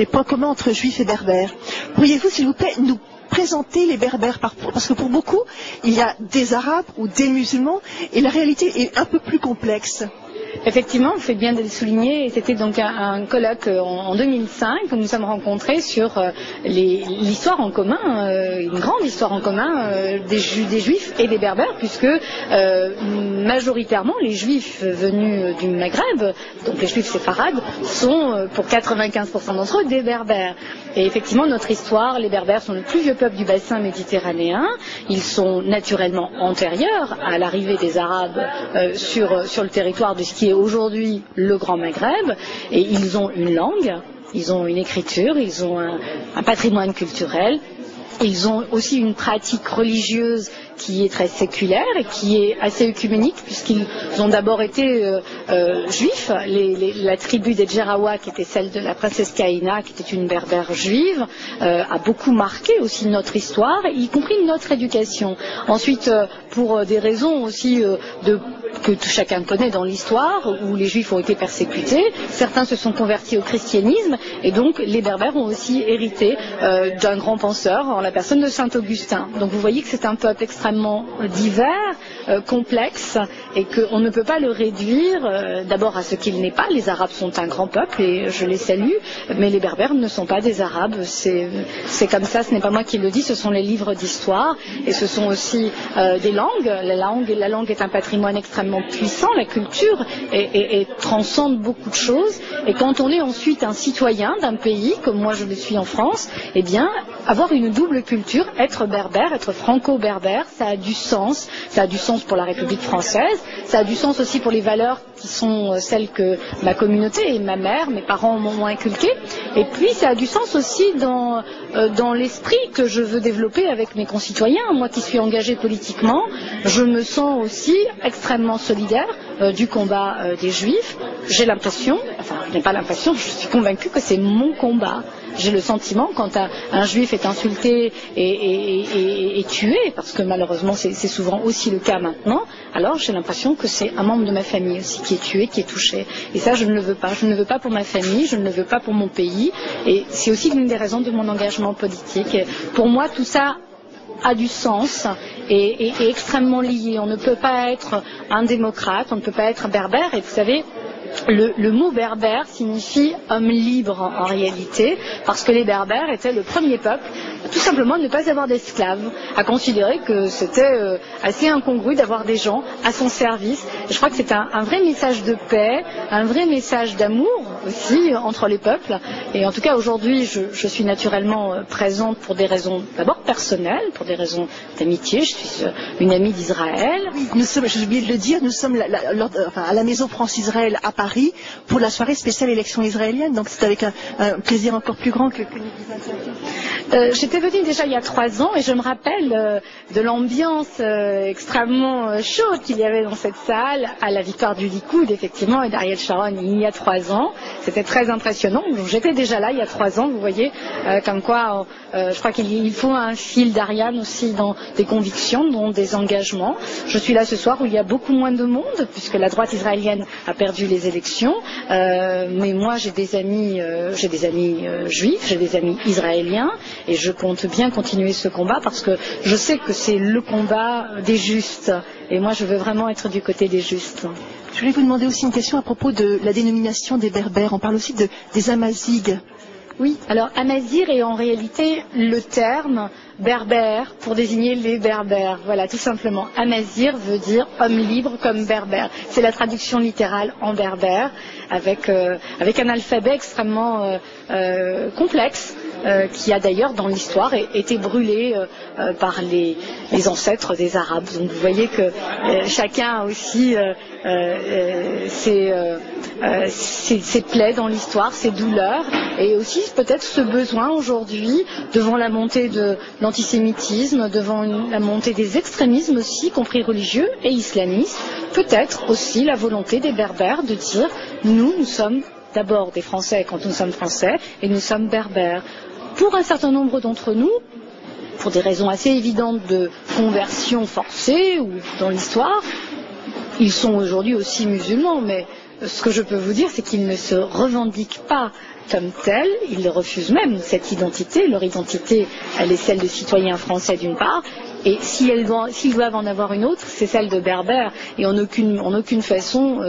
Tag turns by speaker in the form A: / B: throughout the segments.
A: les points communs entre juifs et berbères. Pourriez-vous, s'il vous plaît, nous présenter les berbères parce que pour beaucoup, il y a des arabes ou des musulmans et la réalité est un peu plus complexe.
B: Effectivement, vous faites bien de le souligner, c'était donc un colloque en 2005 où nous sommes rencontrés sur l'histoire en commun, une grande histoire en commun des juifs et des berbères, puisque majoritairement les juifs venus du Maghreb, donc les juifs séfarades, sont pour 95% d'entre eux des berbères. Et effectivement, notre histoire, les berbères sont le plus vieux peuple du bassin méditerranéen, ils sont naturellement antérieurs à l'arrivée des arabes sur le territoire de ce qui est aujourd'hui le Grand Maghreb, et ils ont une langue, ils ont une écriture, ils ont un patrimoine culturel, ils ont aussi une pratique religieuse qui est très séculaire et qui est assez œcuménique, puisqu'ils ont d'abord été juifs. La tribu des Djerawa, qui était celle de la princesse Kaïna, qui était une berbère juive, a beaucoup marqué aussi notre histoire, y compris notre éducation. Ensuite, pour des raisons aussi que chacun connaît dans l'histoire, où les juifs ont été persécutés, certains se sont convertis au christianisme, et donc les berbères ont aussi hérité d'un grand penseur en la personne de saint Augustin. Donc vous voyez que c'est un peuple extrêmement divers, complexe, et qu'on ne peut pas le réduire d'abord à ce qu'il n'est pas. Les Arabes sont un grand peuple et je les salue, mais les Berbères ne sont pas des Arabes. C'est comme ça, ce n'est pas moi qui le dis, ce sont les livres d'histoire, et ce sont aussi des langues. La langue est un patrimoine extrêmement puissant, la culture et transcende beaucoup de choses, et quand on est ensuite un citoyen d'un pays, comme moi je le suis en France, eh bien, avoir une double culture, être berbère, être franco-berbère, ça a du sens. Ça a du sens pour la République française, ça a du sens aussi pour les valeurs qui sont celles que ma communauté et ma mère, mes parents m'ont inculquées, et puis ça a du sens aussi dans l'esprit que je veux développer avec mes concitoyens. Moi qui suis engagée politiquement, je me sens aussi extrêmement solidaire du combat des Juifs. J'ai l'impression, enfin je n'ai pas l'impression, je suis convaincue que c'est mon combat. J'ai le sentiment, quand un juif est insulté et tué, parce que malheureusement c'est souvent aussi le cas maintenant, alors j'ai l'impression que c'est un membre de ma famille aussi qui est tué, qui est touché. Et ça, je ne le veux pas. Je ne le veux pas pour ma famille, je ne le veux pas pour mon pays. Et c'est aussi l'une des raisons de mon engagement politique. Et pour moi, tout ça a du sens et est extrêmement lié. On ne peut pas être un démocrate, on ne peut pas être berbère. Et vous savez, le mot berbère signifie homme libre en réalité, parce que les berbères étaient le premier peuple tout simplement à ne pas avoir d'esclaves, à considérer que c'était assez incongru d'avoir des gens à son service. Et je crois que c'est un vrai message de paix, un vrai message d'amour aussi entre les peuples. Et en tout cas aujourd'hui je suis naturellement présente pour des raisons d'abord personnelles, pour des raisons d'amitié. Je suis une amie d'Israël.
A: Oui, nous sommes, j'ai oublié de le dire, nous sommes à la Maison France-Israël à Paris pour la soirée spéciale élection israélienne, donc c'est avec un plaisir encore plus grand que nous vous interviewons.
B: J'étais venue déjà il y a 3 ans et je me rappelle de l'ambiance extrêmement chaude qu'il y avait dans cette salle à la victoire du Likoud, effectivement, et d'Ariel Sharon il y a 3 ans. C'était très impressionnant. J'étais déjà là il y a 3 ans, vous voyez, comme quoi je crois qu'il faut un fil d'Ariane aussi dans des convictions, dans des engagements. Je suis là ce soir où il y a beaucoup moins de monde, puisque la droite israélienne a perdu les élections, mais moi j'ai des amis juifs, j'ai des amis israéliens, et je compte bien continuer ce combat parce que je sais que c'est le combat des justes, et moi je veux vraiment être du côté des justes.
A: Je voulais vous demander aussi une question à propos de la dénomination des berbères. On parle aussi des Amazighs.
B: Oui, alors Amazigh est en réalité le terme berbère pour désigner les berbères. Voilà, tout simplement. Amazigh veut dire homme libre comme berbère. C'est la traduction littérale en berbère avec un alphabet extrêmement complexe. Qui a d'ailleurs dans l'histoire été brûlé par les ancêtres des Arabes. Donc vous voyez que chacun a aussi ses plaies dans l'histoire, ses douleurs, et aussi peut-être ce besoin aujourd'hui, devant la montée de l'antisémitisme, devant la montée des extrémismes aussi, y compris religieux et islamistes, peut-être aussi la volonté des berbères de dire nous sommes d'abord des Français quand nous sommes Français, et nous sommes berbères. Pour un certain nombre d'entre nous, pour des raisons assez évidentes de conversion forcée ou dans l'histoire, ils sont aujourd'hui aussi musulmans, mais ce que je peux vous dire, c'est qu'ils ne se revendiquent pas comme tels, ils refusent même cette identité. Leur identité, elle est celle de citoyens français d'une part, et s'ils doivent en avoir une autre, c'est celle de berbères, et en aucune façon,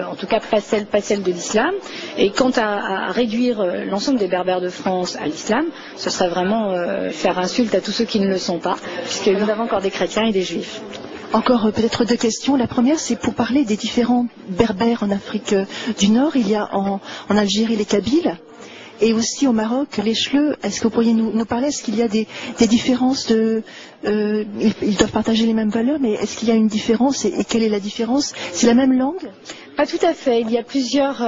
B: en tout cas pas celle de l'islam. Et quant à réduire l'ensemble des berbères de France à l'islam, ce serait vraiment faire insulte à tous ceux qui ne le sont pas, puisque nous avons encore des chrétiens et des juifs.
A: Encore peut-être 2 questions. La première, c'est pour parler des différents berbères en Afrique du Nord. Il y a en Algérie les Kabyles et aussi au Maroc les Chleux. Est-ce que vous pourriez nous parler? Est-ce qu'il y a des différences ils doivent partager les mêmes valeurs, mais est-ce qu'il y a une différence et quelle est la différence? C'est la même langue?
B: Pas tout à fait. Il y a plusieurs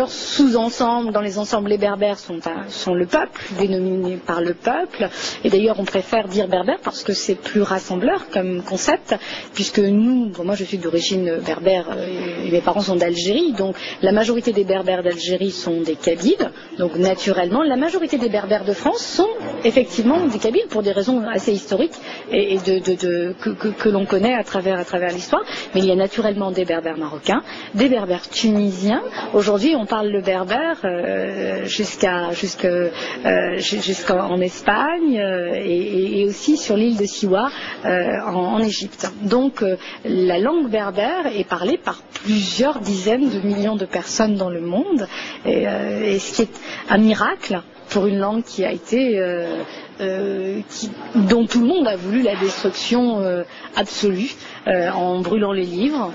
B: sous-ensembles. Dans les ensembles, les berbères sont le peuple, dénominés par le peuple. Et d'ailleurs, on préfère dire berbère parce que c'est plus rassembleur comme concept, puisque moi je suis d'origine berbère et mes parents sont d'Algérie. Donc la majorité des berbères d'Algérie sont des Kabyles. Donc naturellement, la majorité des berbères de France sont effectivement des Kabyles pour des raisons assez historiques et que l'on connaît à travers l'histoire. Mais il y a naturellement des berbères marocains, des berbères tunisiens. Aujourd'hui, on parle le berbère jusqu'en Espagne et aussi sur l'île de Siwa en Égypte. Donc, la langue berbère est parlée par plusieurs dizaines de millions de personnes dans le monde, et ce qui est un miracle pour une langue qui a été dont tout le monde a voulu la destruction absolue en brûlant les livres.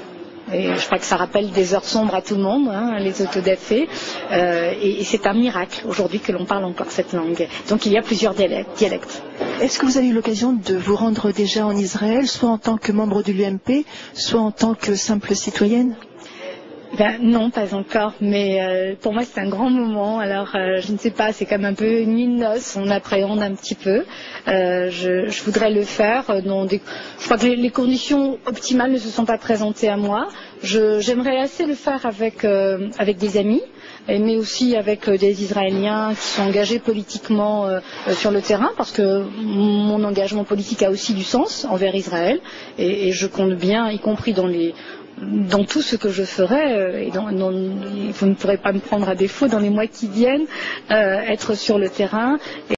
B: Et je crois que ça rappelle des heures sombres à tout le monde, les autodafés. Et c'est un miracle aujourd'hui que l'on parle encore cette langue. Donc il y a plusieurs dialectes.
A: Est-ce que vous avez eu l'occasion de vous rendre déjà en Israël, soit en tant que membre de l'UMP, soit en tant que simple citoyenne?
B: Non, pas encore, mais pour moi c'est un grand moment. Alors je ne sais pas, c'est comme un peu une nuit de noces, on appréhende un petit peu. Je voudrais le faire. Je crois que les conditions optimales ne se sont pas présentées à moi. J'aimerais assez le faire avec des amis, mais aussi avec des Israéliens qui sont engagés politiquement sur le terrain, parce que mon engagement politique a aussi du sens envers Israël, et je compte bien, y compris dans tout ce que je ferai, et vous ne pourrez pas me prendre à défaut dans les mois qui viennent, être sur le terrain.